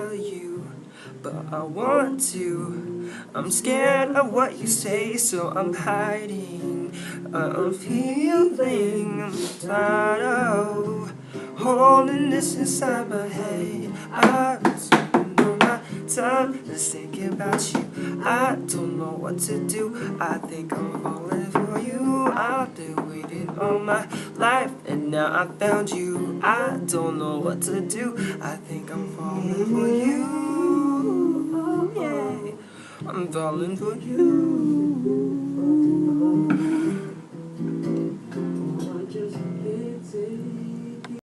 you, but I want to. I'm scared of what you say, so I'm hiding. I'm feeling I'm tired of holding this inside my head. I spend all my time just thinking about you. I don't know what to do. I think I'm falling for you. I've been waiting all my life, and now I found you. I don't know what to do. I think I'm falling for you. Yeah, I'm falling for you.